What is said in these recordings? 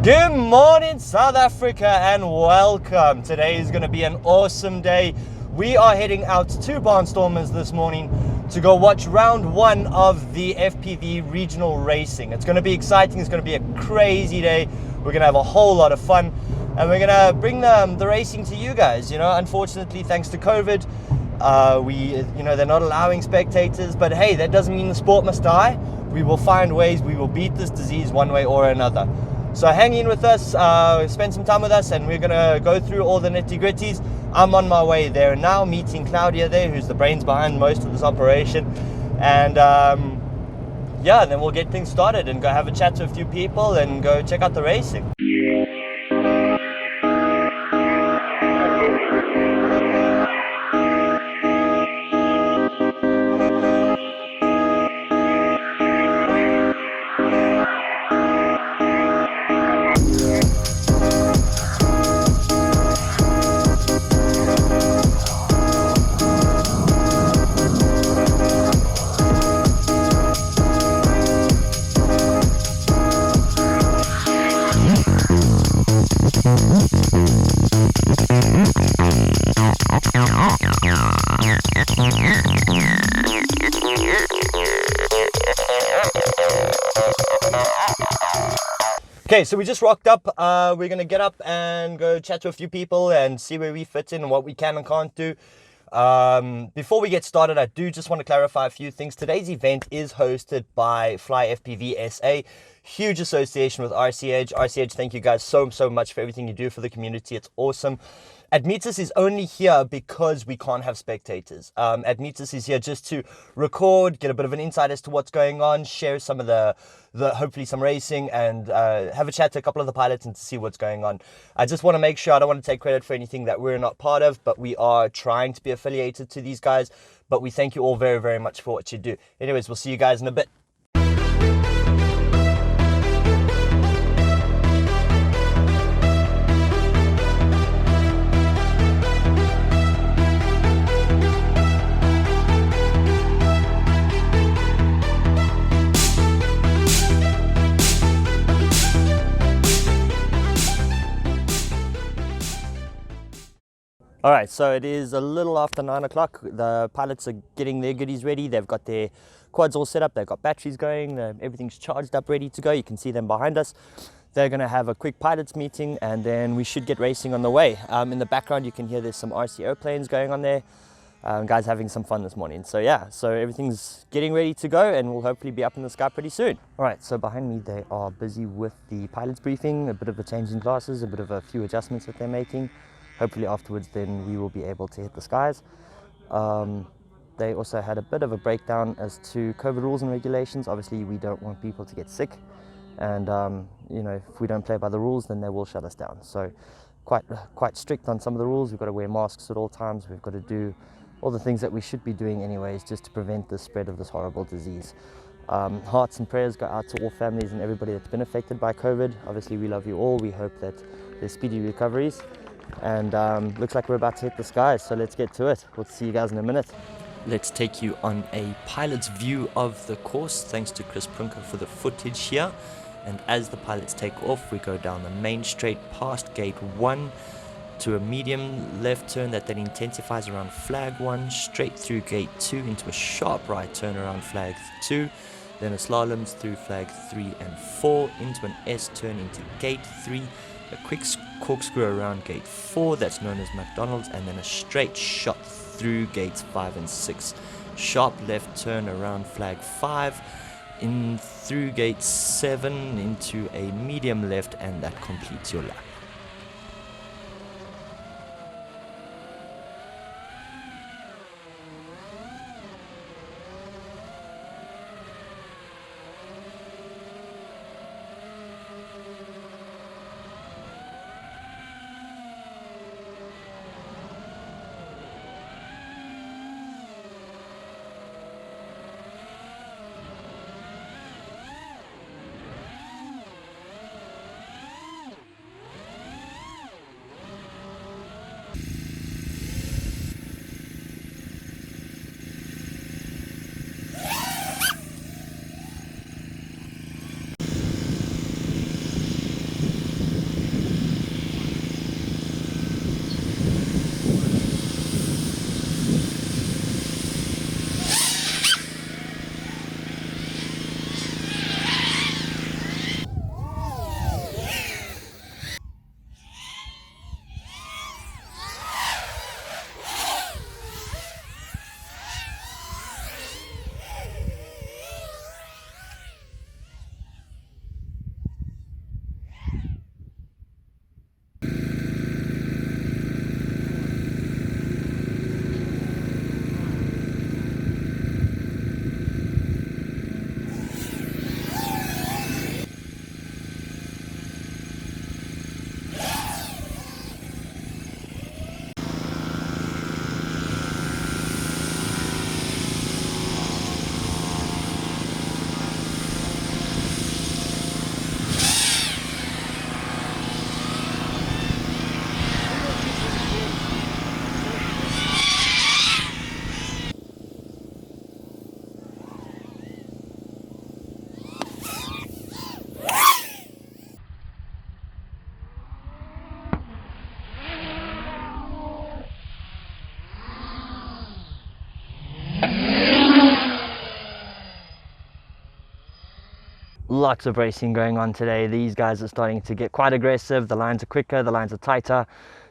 Good morning, South Africa, and welcome. Today is going to be an awesome day. We are heading out to Barnstormers this morning to go watch round one of the FPV regional racing. It's going to be exciting. It's going to be a crazy day. We're going to have a whole lot of fun, and we're going to bring the racing to you guys. You know, unfortunately, thanks to COVID, they're not allowing spectators, but hey, that doesn't mean the sport must die. We will find ways. We will beat this disease one way or another. So hang in with us, spend some time with us, and we're going to go through all the nitty-gritties. I'm on my way there now, meeting Claudia there, who's the brains behind most of this operation. And then we'll get things started and go have a chat to a few people and go check out the racing. Okay, so we just rocked up. We're going to get up and go chat to a few people and see where we fit in and what we can and can't do. Before we get started, I do just want to clarify a few things. Today's event is hosted by FLYFPVSA, huge association with RCH. RCH, thank you guys so much for everything you do for the community. It's awesome. Admetus is only here because we can't have spectators. Admetus is here just to record, get a bit of an insight as to what's going on, share some of the hopefully some racing, and have a chat to a couple of the pilots and to see what's going on. I just want to make sure, I don't want to take credit for anything that we're not part of, but we are trying to be affiliated to these guys. But we thank you all very much for what you do. Anyways, we'll see you guys in a bit. All right, so it is a little after 9 o'clock. The pilots are getting their goodies ready. They've got their quads all set up. They've got batteries going. Everything's charged up, ready to go. You can see them behind us. They're going to have a quick pilots meeting, and then we should get racing on the way. In the background, you can hear there's some RCO planes going on there. Guys having some fun this morning. So yeah, so everything's getting ready to go, and we'll hopefully be up in the sky pretty soon. All right, so behind me, they are busy with the pilots briefing, a bit of a change in classes, a bit of a few adjustments that they're making. Hopefully afterwards, then we will be able to hit the skies. They also had a bit of a breakdown as to COVID rules and regulations. Obviously, we don't want people to get sick. And, if we don't play by the rules, then they will shut us down. So quite strict on some of the rules. We've got to wear masks at all times. We've got to do all the things that we should be doing anyways, just to prevent the spread of this horrible disease. Hearts and prayers go out to all families and everybody that's been affected by COVID. Obviously, we love you all. We hope that there's speedy recoveries. And looks like we're about to hit the skies, so let's get to it. We'll see you guys in a minute. Let's take you on a pilot's view of the course, thanks to Chris Prunker for the footage here. And as the pilots take off, we go down the main straight past gate 1 to a medium left turn that then intensifies around flag 1, straight through gate 2 into a sharp right turn around flag 2, then a slaloms through flag 3 and 4 into an S turn into gate 3, a quick corkscrew around gate 4, that's known as McDonald's, and then a straight shot through gates 5 and 6. Sharp left turn around flag 5, in through gate 7 into a medium left, and that completes your lap. lots of racing going on today. These guys are starting to get quite aggressive. The lines are quicker, the lines are tighter,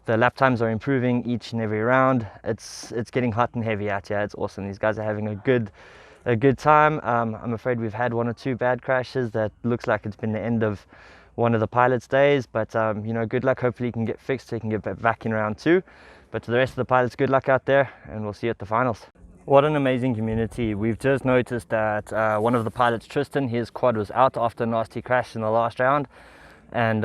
the lap times are improving each and every round. It's getting hot and heavy out here. It's awesome. These guys are having a good time. I'm afraid we've had 1 or 2 bad crashes. That looks like it's been the end of one of the pilots' days, but you know, good luck. Hopefully you can get fixed so you can get back in round 2. But to the rest of the pilots, good luck out there, and we'll see you at the finals. What an amazing community. We've just noticed that one of the pilots, Tristan, his quad was out after a nasty crash in the last round, and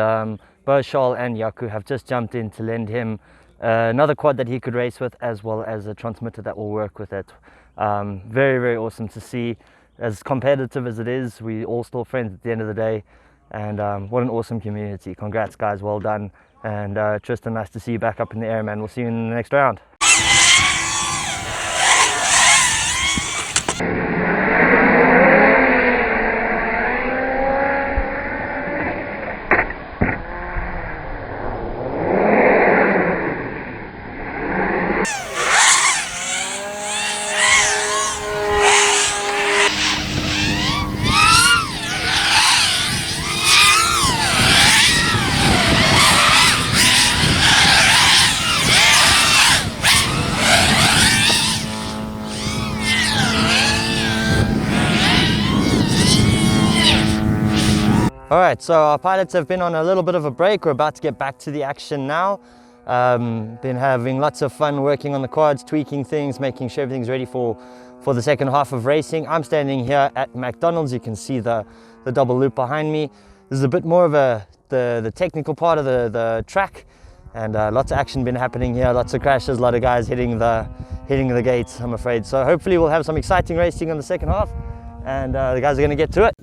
both Charles and Yaku have just jumped in to lend him another quad that he could race with, as well as a transmitter that will work with it. Very, very awesome to see. As competitive as it is, we all still friends at the end of the day, and what an awesome community. Congrats guys, well done. And Tristan, nice to see you back up in the air, man. We'll see you in the next round. Alright, so our pilots have been on a little bit of a break. We're about to get back to the action now. Been having lots of fun working on the quads, tweaking things, making sure everything's ready for the second half of racing. I'm standing here at McDonald's. You can see the double loop behind me. This is a bit more of the technical part of the track, and lots of action been happening here, lots of crashes, a lot of guys hitting the gates, I'm afraid. So hopefully we'll have some exciting racing in the second half, and the guys are going to get to it.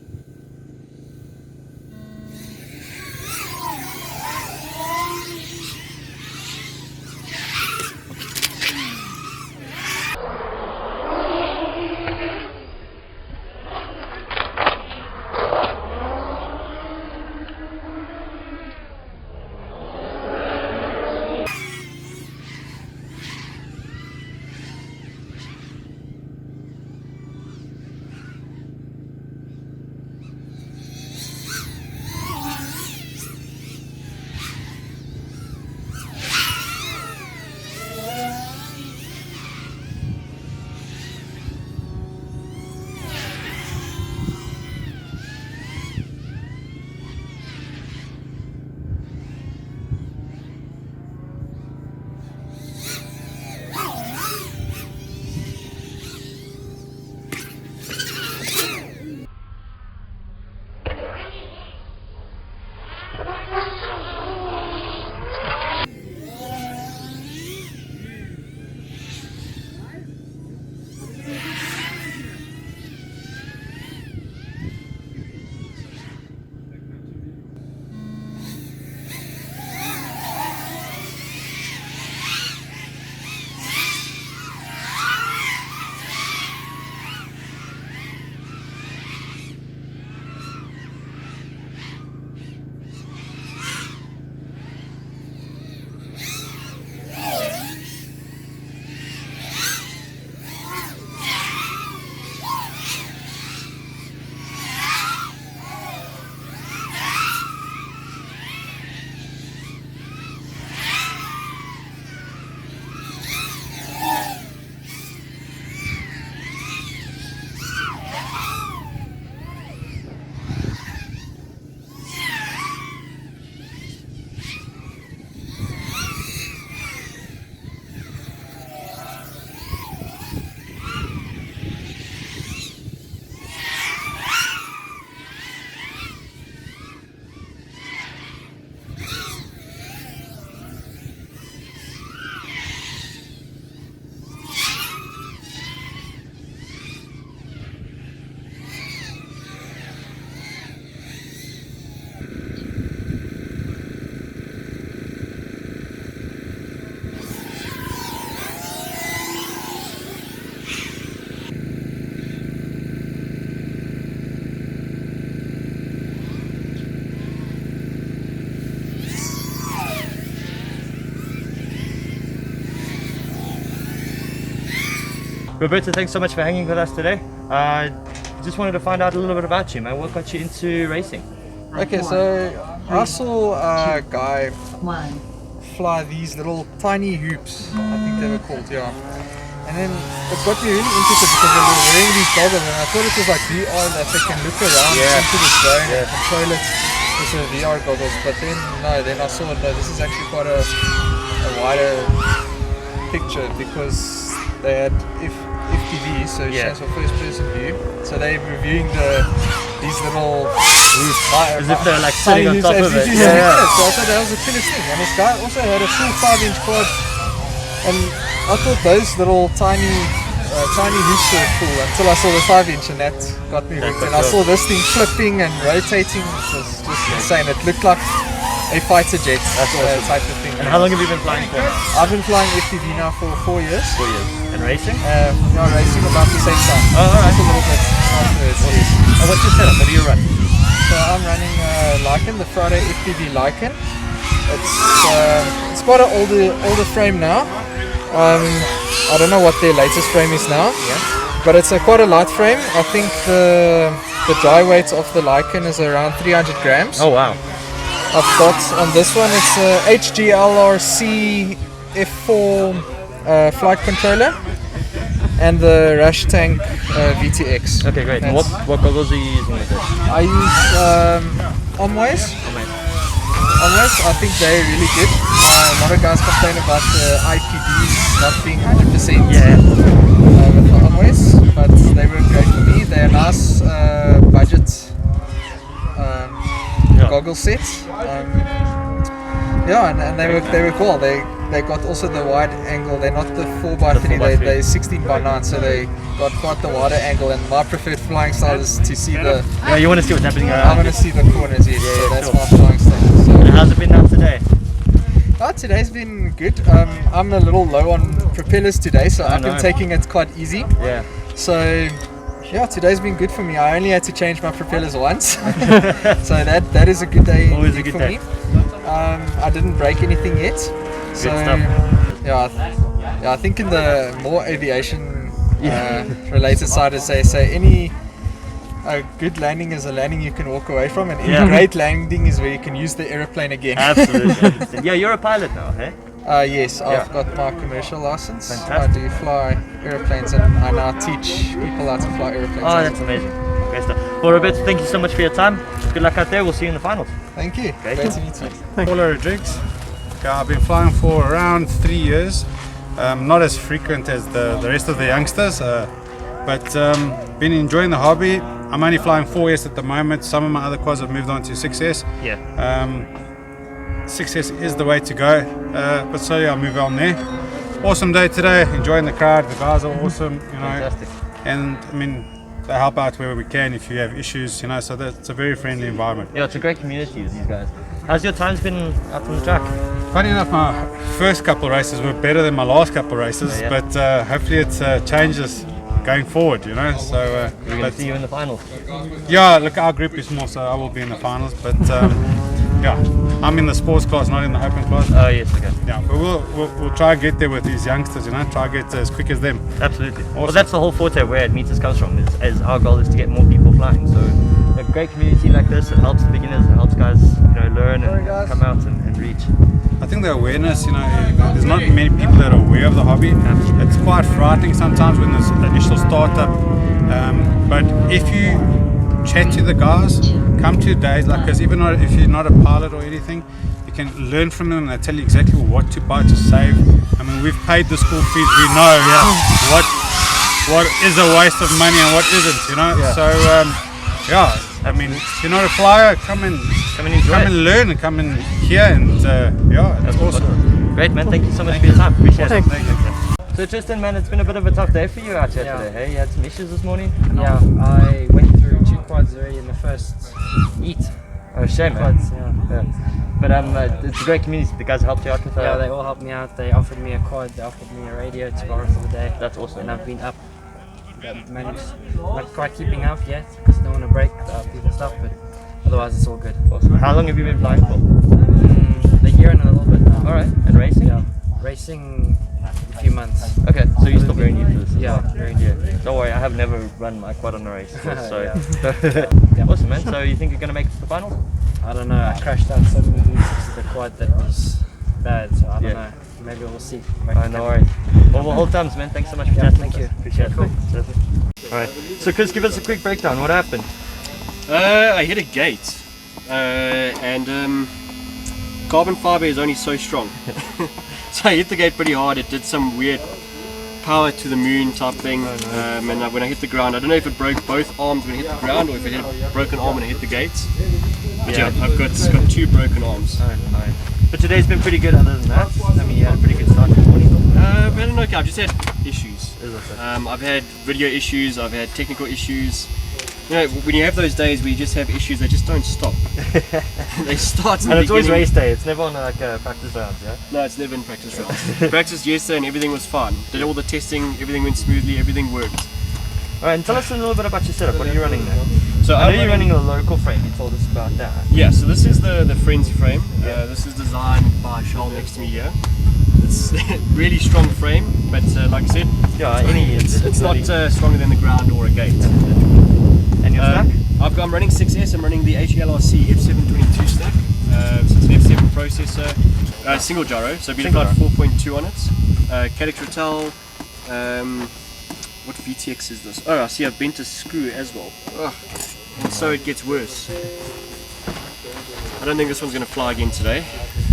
Roberto, thanks so much for hanging with us today. just wanted to find out a little bit about you, man. What got you into racing? Okay, so I saw a guy fly these little tiny hoops, I think they were called, yeah. And then it got me really interested because they were wearing these goggles, and I thought it was like VR that they can look around into the zone and control it with the VR goggles. But then I saw no, this is actually quite a wider picture, because they had FPV, so it stands for first person view. So they're reviewing these little roofs. As if they're like sitting on top of it. So I thought that was the coolest thing. And this guy also had a full 5-inch quad, and I thought those little tiny hoops were cool until I saw the 5-inch, and that got me hooked. And I saw this thing flipping and rotating. It was just insane. It looked like a fighter jet type of thing. And how long have you been flying for? I've been flying FPV now for 4 years. 4 years. And racing? No, racing about the same time. Oh, alright. Just a little bit afterwards. And what's your setup? What do you run? So I'm running Lycan, the Friday FPV Lycan. It's quite an older frame now. I don't know what their latest frame is now, but it's quite a light frame. I think the dry weight of the Lycan is around 300 grams. Oh wow. I've got on this one, it's a HGLRC F4 flight controller and the Rash Tank VTX. Okay, great. And what goggles are you using with this? I use Omways. I think they're really good. A lot of guys complain about the IPDs not being 100% with the Omways, but they work great for me. They're a nice budget goggle set. And they work well. They got also the wide angle. They're not the 4x3. They're 16x9, so they got quite the wider angle. And my preferred flying style is to see the. Yeah, you want to see what's happening around. I want to see the corners. Yes, so that's my flying style. So. And how's it been now today? Today's been good. I'm a little low on propellers today, so I've been taking it quite easy. Yeah. So. Yeah, today's been good for me. I only had to change my propellers once, so that is a good day. Always a good day. Me. I didn't break anything yet, so I think in the more aviation related side, as they say, a good landing is a landing you can walk away from, and any great landing is where you can use the aeroplane again. Absolutely. Yeah, you're a pilot now, hey? Yes, I've got my commercial license. Fantastic. I do fly airplanes, and I now teach people how to fly airplanes. Oh, that's amazing. Great stuff. Well, Roberto, thank you so much for your time. Good luck out there. We'll see you in the finals. Thank you. Great to meet you. Paula Rodrigues. I've been flying for around 3 years. Not as frequent as the rest of the youngsters, but been enjoying the hobby. I'm only flying 4S at the moment. Some of my other quads have moved on to 6S. 6S is the way to go, but slowly I'll move on there. Awesome day today, enjoying the crowd, the guys are awesome, Fantastic. And I mean, they help out wherever we can if you have issues, so that's a very friendly environment. Yeah, it's a great community with these guys. How's your times been out on the track? Funny enough, my first couple of races were better than my last couple of races, but hopefully it changes going forward, So we're going to see you in the finals. Yeah, look, our group is more, so I will be in the finals, but I'm in the sports class, not in the open class. Oh yes, okay. Yeah, but we'll try and get there with these youngsters, try and get as quick as them. Absolutely. Awesome. Well, that's the whole forte where it Meters comes from. Is our goal is to get more people flying. So a great community like this, it helps the beginners, it helps guys, learn and come out and reach. I think the awareness, there's not many people that are aware of the hobby. Absolutely. It's quite frightening sometimes when there's initial startup, but if you chat to the guys, come to days like this, even if you're not a pilot or anything, you can learn from them, and they tell you exactly what to buy to save. I mean, we've paid the school fees, we know what is a waste of money and what isn't, so I mean, if you're not a flyer, come and learn and come and hear, and it's awesome. Great, man, thank you so much for your time, appreciate it. Thank you. So Tristan, man, it's been a bit of a tough day for you out here today, hey? You had some issues this morning? Yeah, I went through 2 quads already in the first heat. Oh, shame, quads, But it's a great community. The guys helped you out with that? Yeah, they all helped me out. They offered me a quad, they offered me a radio to borrow for the day. That's awesome. And I've been up. Managed, not quite keeping up yet because I don't want to break people's stuff, but otherwise it's all good. Awesome. How long have you been flying for? A year and a little bit now. Alright, and racing? Yeah. Racing a few months. Okay, so you're still very new to this as Yeah, well. very new. Don't worry, I have never run my quad on a race, so Yeah. awesome, man. So you think you're gonna make it to the finals? I don't know. I crashed out so many weeks with the quad that was bad. So I don't know. Maybe we'll see. No worries. Well, all thumbs, man. Thanks so much for chatting. thank you. Appreciate it. Cool. Alright, so Chris, give us a quick breakdown. What happened? I hit a gate, and carbon fiber is only so strong. So I hit the gate pretty hard. It did some weird power to the moon type thing, and when I hit the ground, I don't know if it broke both arms when it hit the ground or if it hit a broken arm when it hit the gates. But yeah, I've got 2 broken arms. Oh, no. But today's been pretty good other than that. I mean, you had a pretty good start this morning. I've had an okay, I've just had issues. I've had video issues, I've had technical issues. You know, when you have those days where you just have issues, they just don't stop. They start in the And it's always beginning. race day, it's never on like practice rounds, yeah? No, it's never in practice rounds. Practiced yesterday and everything was fine. Did all the testing, everything went smoothly, everything worked. Alright, and tell us a little bit about your setup. What are you running now? So I know you're running a local frame, you told us about that. Yeah, so this is the Frenzy frame. This is designed by Charles next to me here. It's really strong frame, but like I said, it's not stronger than the ground or a gate. And your stack? I'm running 6S, I'm running the HLRC F722 stack. So it's an F7 processor, single gyro, so Betaflight 4.2 on it. Cadex Ratel, what VTX is this? Oh, I see I've bent a screw as well. Ugh. And so it gets worse. I don't think this one's going to fly again today,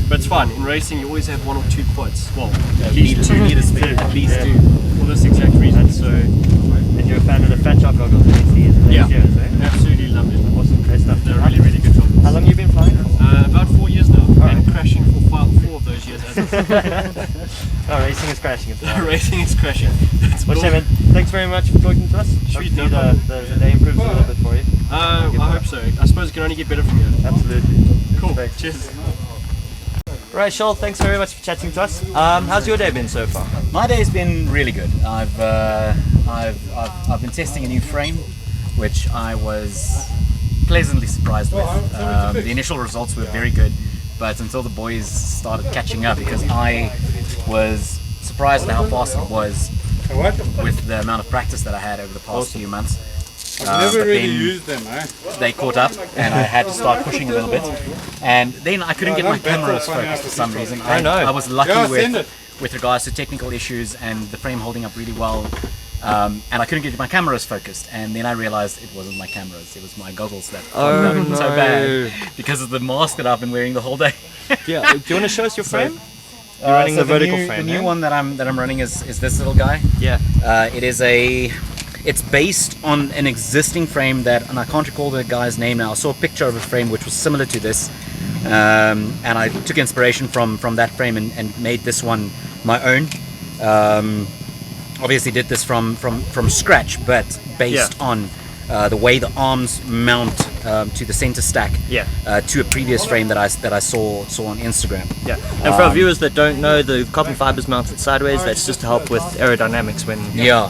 but it's fine. In racing, you always have 1 or 2 quads. Well, at least 2. At least 2. For this exact reason. So, and you're a fan of the Fat Shark goggles that you see in the videos, eh? Absolutely loved it. Awesome, great stuff. They're really, really good goggles. How long have you been flying? About 4 years now, and crashing for 4 of those years. Oh, racing is crashing. Racing is crashing. Well, man, thanks very much for talking to us. Sweet, Hopefully the day improves a little bit for you. I hope so. I suppose it can only get better from here. Absolutely. Cool. Thanks. Cheers. Right, Shoal, thanks very much for chatting to us. How's your day been so far? My day's been really good. I've been testing a new frame, which I was pleasantly surprised with. The initial results were very good, but until the boys started catching up, because I was surprised at how fast it was with the amount of practice that I had over the past few months. I've never really used them, eh? They caught up and I had to start pushing a little bit, and then I couldn't get my cameras focused for some reason. I was lucky with regards to technical issues and the frame holding up really well, and I couldn't get my cameras focused, and then I realized it wasn't my cameras, it was my goggles that fucked up so bad because of the mask that I've been wearing the whole day. Yeah, do you want to show us your frame? You're running so the vertical frame. The new one that I'm running is this little guy. Yeah. It's based on an existing frame that, and I can't recall the guy's name now. I saw a picture of a frame which was similar to this, and I took inspiration from that frame and made this one my own. Obviously did this from scratch, but based on the way the arms mount to the center stack to a previous frame that I saw on Instagram. Yeah, and for our viewers that don't know, the carbon fiber is mounted sideways. That's just to help with aerodynamics when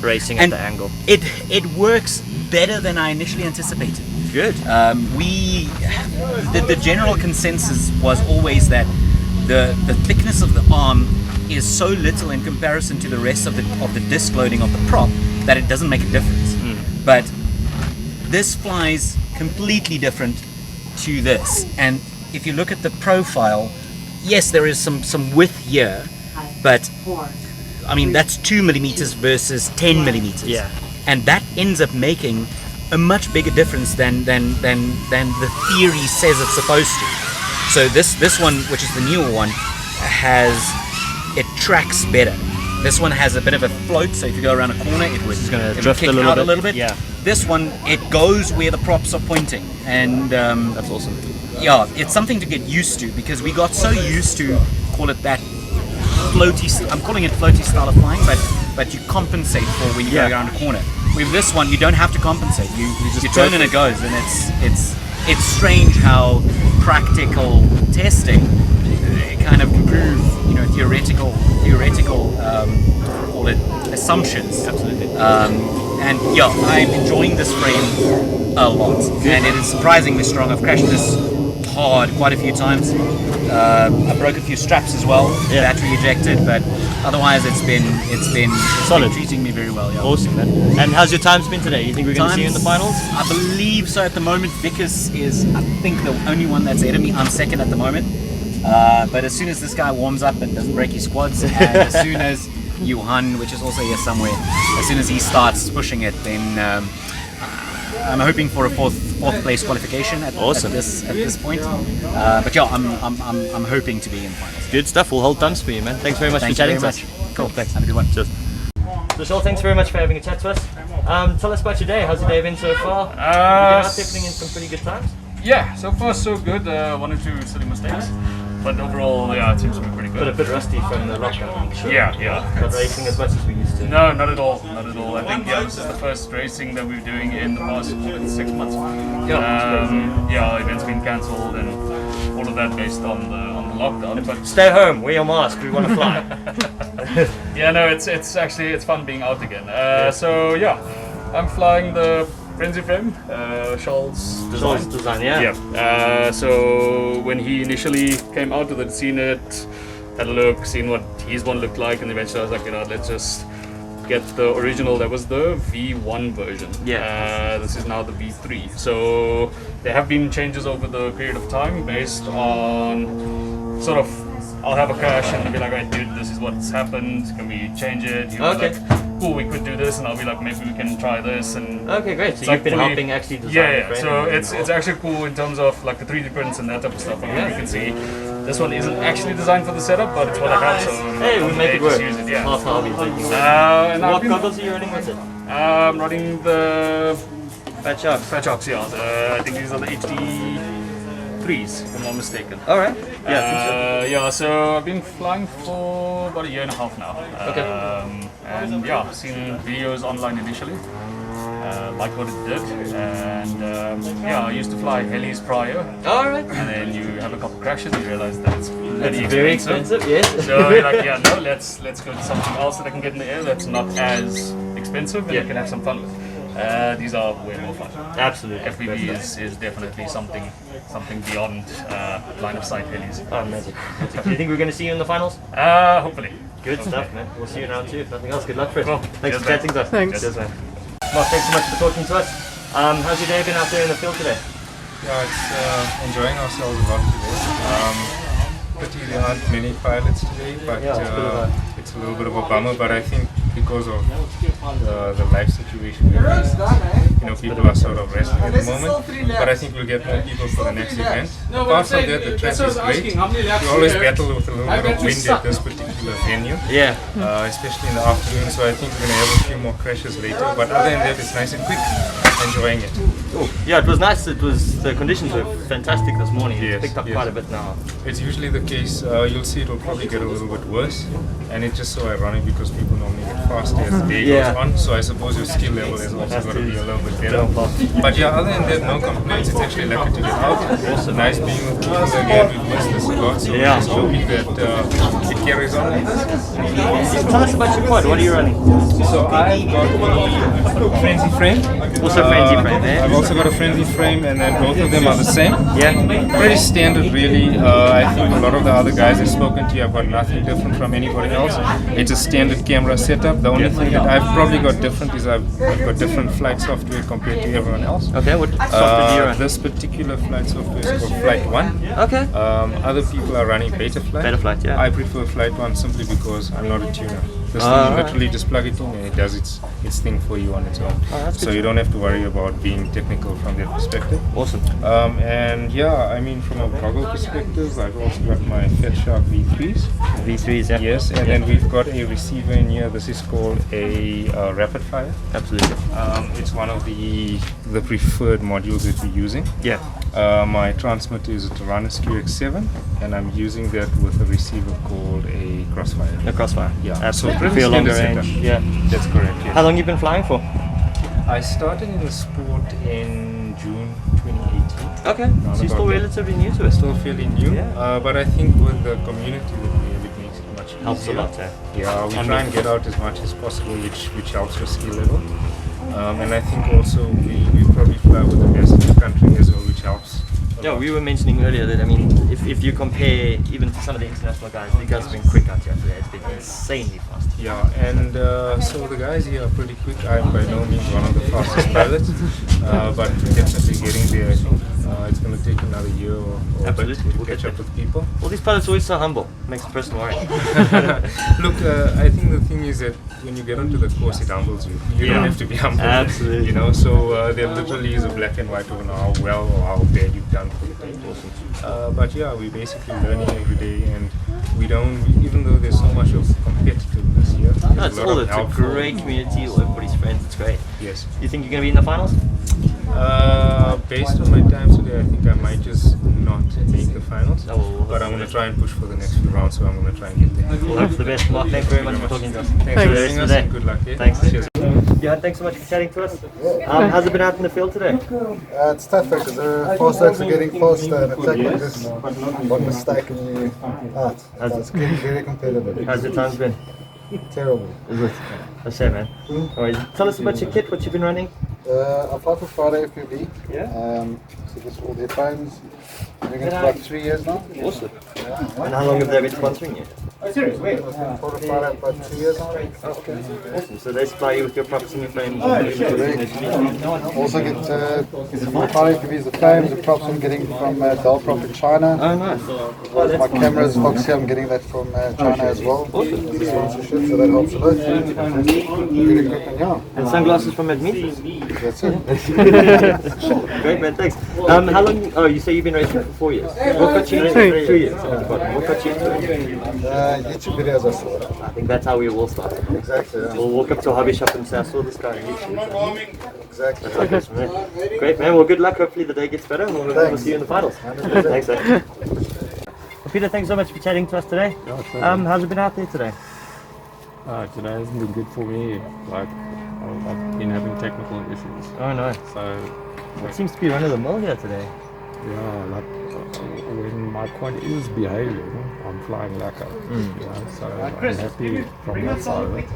racing at the angle. It works better than I initially anticipated. Good. The general consensus was always that the thickness of the arm is so little in comparison to the rest of the disc loading of the prop that it doesn't make a difference. But this flies completely different to this, and if you look at the profile, yes, there is some width here, but I mean that's 2 millimeters versus 10 millimeters. Yeah. And that ends up making a much bigger difference than the theory says it's supposed to. So this one, which is the newer one, it tracks better. This one has a bit of a float, so if you go around a corner, it would drift kick a little bit. Yeah. This one, it goes where the props are pointing, and that's awesome. Yeah, it's something to get used to, because we got so used to call it that floaty. I'm calling it floaty style of flying, but you compensate for when you go around a corner. With this one, you don't have to compensate. You turn and it goes, and it's strange how practical testing kind of can prove theoretical call it assumptions. Absolutely. And yeah, I'm enjoying this frame a lot, and it is surprisingly strong. I've crashed this hard quite a few times, I broke a few straps as well, Yeah. battery ejected, but otherwise it's been Solid. treating me very well. Yeah. Awesome, man. And how's your times been today? You think we're going to see you in the finals? I believe so. At the moment, Vickers is, I think, the only one that's ahead of me. I'm second at the moment. But as soon as this guy warms up and doesn't break his quads, and as soon as Johan, which is also here somewhere, as soon as he starts pushing it, then I'm hoping for a fourth place qualification at this point. But yeah, I'm hoping to be in the finals. Good stuff. We'll hold thumbs for you, man. Thanks very much Thank for you chatting very to much. us. Cool. Thanks. Have a good one. Cheers. So, Shaul, thanks very much for having a chat to us. Tell us about your day. How's your day been so far? You've been out there putting in some pretty good times. Yeah, so far so good. 1 or 2 silly mistakes, but overall, yeah, it seems to be pretty But a good. bit rusty from the lockdown, I'm sure. Yeah. Not It's- racing as much as we used to. No, not at all. Not at all. I think this is the first racing that we're doing in the past 6 months. Events been cancelled and all of that based on the lockdown. But Stay home, wear your mask, we want to fly. yeah, no, it's actually fun being out again. So yeah, I'm flying the Frenzy Frame, Shaul's Design, yeah. Yeah. So when he initially came out with it, seen it, had a look, seen what his one looked like, and eventually I was like, let's just get the original. That was the V1 version. Yeah. This is now the V3. So there have been changes over the period of time based on sort of. I'll have a crash and they'll be like, right, dude, this is what's happened. Can we change it? He'll be Okay. like, cool, we could do this, and I'll be like, maybe we can try this. And Okay, great. So it's you've like been fully- helping actually design yeah, the yeah. frame So and it's actually cool in terms of like the 3D prints and that type of stuff. I mean, you can see this one isn't actually designed for the setup, but it's what I have. So Hey, we make it work. just use it, yeah. Half hobbies making it work. And I've What been goggles are you running with it? running the Fat Shark. Fat Sharks, yeah. I think these are the HD3s, if I'm not mistaken. Alright. Yeah, I think so. So I've been flying for about 1.5 years now. Okay. And yeah, I've seen videos online initially. Like what it did, and I used to fly helis prior, Alright. and then you have a couple crashes and you realize that it's bloody Very expensive, yes. So you're like, let's go to something else that I can get in the air that's not as expensive and I can have some fun with. These are way more fun. Absolutely. FPV is definitely something beyond line of sight helis. Oh, magic. Do you think we're going to see you in the finals? Hopefully. Good stuff, man. We'll see you in round 2. If nothing else, good luck for it. Cool. Thanks Cheers, for chatting to us. Thanks. Cheers, man. Mark, thanks so much for talking to us. How's your day been out there in the field today? Yeah, it's enjoying ourselves a lot today. Pity there aren't many pilots today, but it's a little bit of a bummer. But I think because of the life situation, people are sort of resting at the moment. But I think we'll get more people for the next event. Apart from that, the track is great. We always battle with a little bit of wind at this particular venue. Yeah. Especially in the afternoon, so I think we're going to have a few more crashes later. But other than that, it's nice and quick. Enjoying it. Cool. Yeah, it was nice. The conditions were fantastic this morning. Yes, It's picked up yes. quite a bit now. It's usually the case. You'll see it'll probably get a little bit worse, and it's just so ironic because people normally get faster as the day Yeah. goes on. So I suppose your skill level is also going to be a little bit better. But yeah, other than that, no complaints. It's actually lucky to get out. Also nice being with people again. We've missed this a lot, so we're just hoping that it carries on. Tell us about your quad. What are you running? So I've got a frenzy frame. Also frenzy frame, eh? I've also got a frenzy frame, and then both of them are the same. Yeah. Pretty standard, really. I think a lot of the other guys I've spoken to have got nothing different from anybody else. It's a standard camera setup. The only thing that I've probably got different is I've got different flight software compared to everyone else. Okay, what software do you run? This particular flight software is called Flight 1. Okay. Other people are running Betaflight. Betaflight, yeah. I prefer Flight 1 simply because I'm not a tuner. This thing, you literally just plug it in and it does its thing for you on its own. So you don't have to worry about being technical from that perspective. Awesome. And yeah, I mean, from a goggle perspective, I've also got my Fat Shark V3s. V3s, yeah. Yes, and then we've got a receiver in here. This is called a Rapid Fire. Absolutely. It's one of the preferred modules that we're using. Yeah. My transmitter is a Taranis QX7, and I'm using that with a receiver called a Crossfire. A Crossfire. Yeah. Absolutely. So For your longer standard range. setup. Yeah. That's correct. Yes. How long you been flying for? I started in the sport in June 2018. Okay. So you're still about that. relatively new to it. Still fairly new, Yeah. but I think with the community that we have, it makes it much easier. Helps a lot, eh? Yeah, we try and get out as much as possible, which helps your skill level. And I think also we probably fly with the best in the country as well, which helps Yeah, we were mentioning earlier that, I mean, if you compare even to some of the international guys, the guys have been quick out here today. It's been insanely fast. Yeah, and so the guys here are pretty quick. I'm by no means one of the fastest pilots, but definitely getting there. I think it's going to take another year or two to catch up with people. All these pilots are always so humble. Makes a person worry. Look, I think the thing is that when you get onto the course, it humbles you. You don't have to be humble. Absolutely. You know, so there literally is a black and white on how well or how bad you've done for the day. But yeah, we're basically learning every day, and we don't, even though there's so much of competitiveness here, That's all. It's a great community. Everybody's friends. It's great. Yes. You think you're going to be in the finals? Based on my time today, I think I might just not make the finals. But I'm going to try and push for the next few rounds, so I'm going to try and get there. We'll hope for the best. Mark, thanks very much for talking to us. Thanks for having us, and good luck. Thanks. Cheers. Yeah, thanks so much for chatting to us. How's it been out in the field today? It's tough because the fast tracks are getting faster and it's like this one mistake and you out. It's getting very competitive. How's your times been? Terrible. Is it? I say, man. Alright, tell us about your kit, what you've been running. I fly for FLYFPVSA. Yeah. So this is all their phones. I've been doing it for about 3 years now. Awesome. And how long have they been sponsoring you? I've been for about 2 years now. Okay. Awesome. So they supply you with your props and your frames. Also get FLYFPVSA frames, the props I'm getting from Dell Prop in China. Oh, nice. My cameras, Foxy, I'm getting that from China as well. Awesome. As a sponsorship, so that helps a lot. Good equipment, yeah. And sunglasses from Admetus. That's it. Great, man, thanks. How long, oh, you say you've been racing for 4 years? What got you into 3 years? What got you into it? YouTube videos I saw. I think that's how we all started. Exactly. Yeah. We'll walk up to a hobby shop and say, I saw this guy on YouTube. Exactly. That's from there. Great, man. Well, good luck. Hopefully the day gets better and we'll see you in the finals. Thanks, man. Well, Peter, thanks so much for chatting to us today. Yeah, sure. How's it been out there today? Today hasn't been good for me. Like, I've been having technical issues. Oh, no. So, It seems to be run of the mill here today. yeah, like when my quad is behaving, I'm flying lacquer. You know, so I'm happy from that side of it.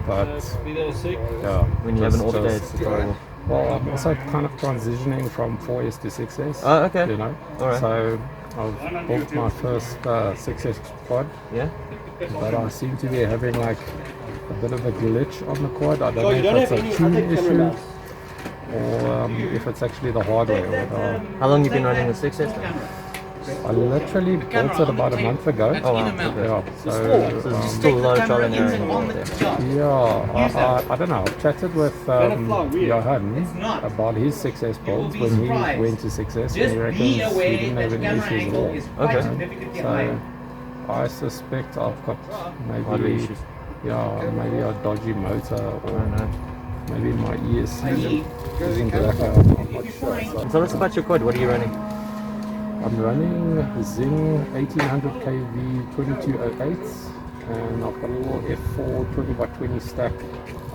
But yeah, When you have an off day, it's horrible. Well, I'm also kind of transitioning from 4S to 6S. Oh, okay. You know, Alright. so I've built my first 6S quad. Yeah? But I seem to be having like a bit of a glitch on the quad. I don't know if it's a tune issue or if it's actually the hardware. But, How long have you been running the 6S now? I literally built it about a month ago. Oh, wow. Yeah, so There's still a lot of trial and error involved there. yeah, I don't know. I've chatted with Johan about his 6S builds when he went to 6S, and he reckons he didn't have any issues at all. Okay. So I suspect I've got maybe a dodgy motor or maybe my ESC isn't blacker. I'm not sure. So Tell us about your quad. What are you running? I'm running Zing 1800 kV 2208s, and I've got a little F4 20x20 stack.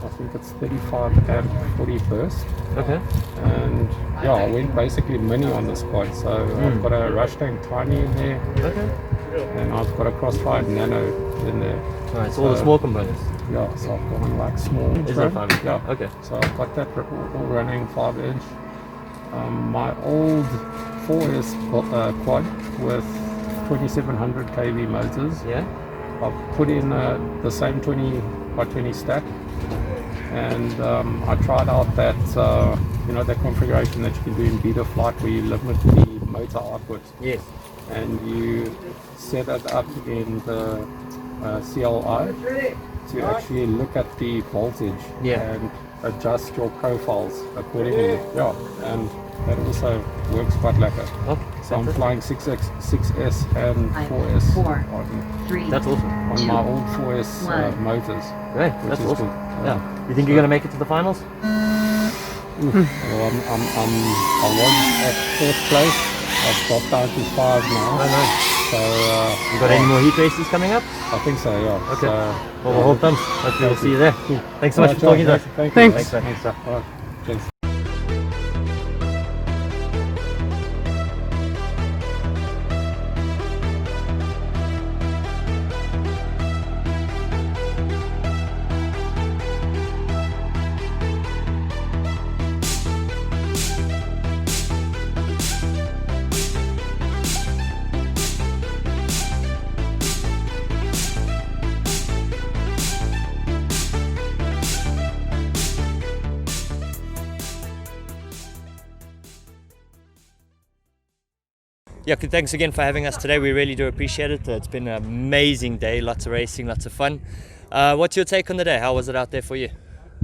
I think it's 35 amp 40 burst. Okay. And yeah, I went basically mini on this quad. So I've got a Rush Tank Tiny in there. Okay. And I've got a Crossfire Nano in there. Alright, so all the small components. Yeah, so I've got like small. Is that 5 inch? Yeah. Okay. So I've got that all running 5 inch. My old 4S quad with 2700 kV motors. Yeah. I've put in the same 20x20 stack, and I tried out that that configuration that you can do in beta flight where you limit the motor output. Yes. And you set it up in the CLI to actually look at the voltage and adjust your profiles accordingly. Yeah, and that also works quite lekker. Oh, so I'm flying 6S and 4S That's awesome. on my old 4S moters. Great, that's awesome. Yeah. You think you're going to make it to the finals? Well, I was at 4th place. I've dropped down to 5 now. Oh, no. So, you got any more heat races coming up? I think so, yeah. Okay. So, well, we'll hold thumbs. Hopefully we'll see you there. Cool. Thanks so much for talking to us. Thanks. Thanks, man. Thanks, sir. All right. Cheers. Yeah, thanks again for having us today. We really do appreciate it. It's been an amazing day, lots of racing, lots of fun. What's your take on the day? How was it out there for you?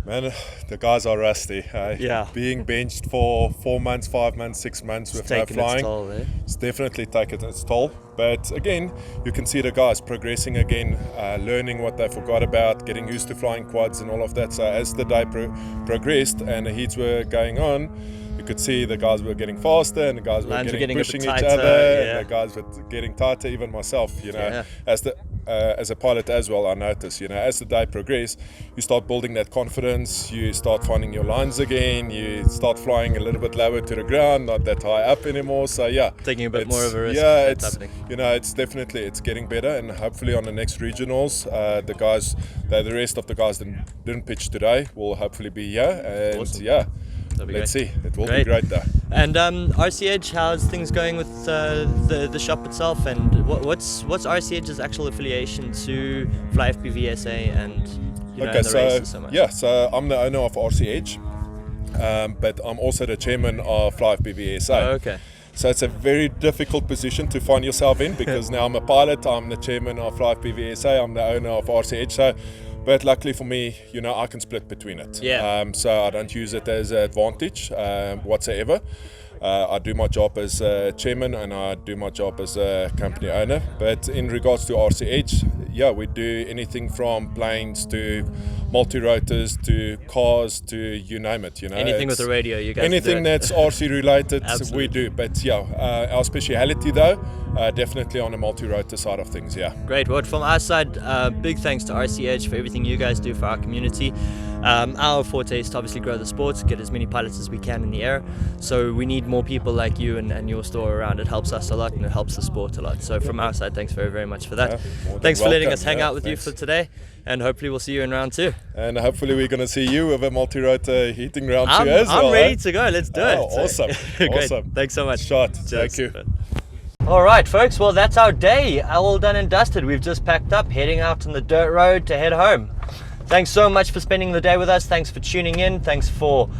Man, the guys are rusty. Yeah. Being benched for 4 months, 5 months, 6 months with no flying, its toll, eh? It's definitely taken its toll. But again, you can see the guys progressing again, learning what they forgot about, getting used to flying quads and all of that. So as the day progressed and the heats were going on, you could see the guys were getting faster and the guys were getting pushing each tighter, other, yeah. and the guys were getting tighter. Even myself, you know, Yeah. as a pilot as well, I noticed, you know, as the day progressed, you start building that confidence, you start finding your lines again, you start flying a little bit lower to the ground, not that high up anymore. So yeah, Taking a bit more of a risk. yeah, that's it's happening. you know, it's definitely, it's getting better, and hopefully on the next regionals, the guys, the rest of the guys that didn't pitch today will hopefully be here, and Awesome. yeah, That'll be let's great. see, it will be great though. And RC Edge, how's things going with the shop itself, and what's RC Edge's actual affiliation to FLYFPVSA and you know, and the races so much? Yeah, so I'm the owner of RC Edge, but I'm also the chairman of FLYFPVSA. Oh, okay. So it's a very difficult position to find yourself in, because now I'm a pilot, I'm the chairman of FLYFPVSA, I'm the owner of RC Edge. So, but luckily for me, you know, I can split between it. Yeah. So I don't use it as an advantage whatsoever. I do my job as a chairman and I do my job as a company owner. But in regards to RC Edge, yeah, we do anything from planes to multi-rotors to cars to you name it. You know, Anything with a radio, you guys anything do it. that's RC related, Absolutely. we do. But yeah, our speciality though, definitely on the multi-rotor side of things. Yeah. Great. Well, from our side, big thanks to RC Edge for everything you guys do for our community. Our forte is to obviously grow the sport, get as many pilots as we can in the air. So we need more people like you and your store around. It helps us a lot and it helps the sport a lot. So from our side, thanks very, very much for that. Yeah, thanks for letting us hang yeah, out with thanks. you for today, and hopefully we'll see you in round 2. And hopefully we're going to see you with a multi-rotor heating round 2 as well. I'm ready eh? to go. Let's do it. Awesome. Great. Awesome. Thanks so much. Shot. Cheers. Thank you. All right, folks. Well, that's our day. All done and dusted. We've just packed up, heading out on the dirt road to head home. Thanks so much for spending the day with us. Thanks for tuning in. Thanks for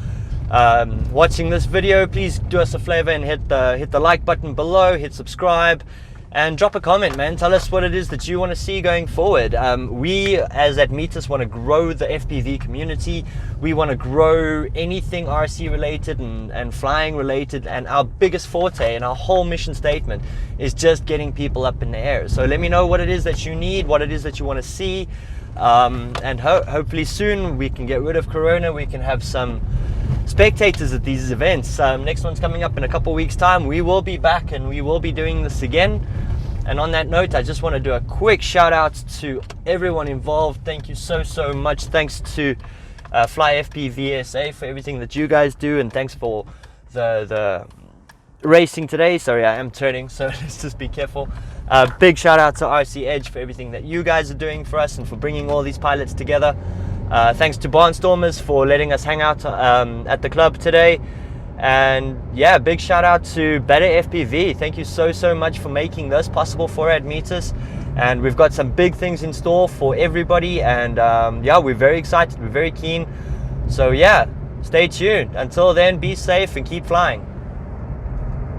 watching this video. Please do us a favor and hit the like button below, hit subscribe, and drop a comment, man. Tell us what it is that you want to see going forward. We, as at Meetus, want to grow the FPV community. We want to grow anything RC related and flying related, and our biggest forte and our whole mission statement is just getting people up in the air. So let me know what it is that you need, what it is that you want to see, and hopefully soon we can get rid of Corona. We can have some spectators at these events. Next one's coming up in a couple weeks time. We will be back and we will be doing this again. And on that note, I just want to do a quick shout out to everyone involved. Thank you so much. Thanks to FLYFPVSA for everything that you guys do, and thanks for the racing today. Sorry, I am turning, so let's just be careful. Big shout out to RC Edge for everything that you guys are doing for us and for bringing all these pilots together. Thanks to Barnstormers for letting us hang out at the club today. And yeah, big shout out to Better FPV. Thank you so much for making this possible for Admetus. And we've got some big things in store for everybody. And yeah, we're very excited. We're very keen. So yeah, stay tuned. Until then, be safe and keep flying.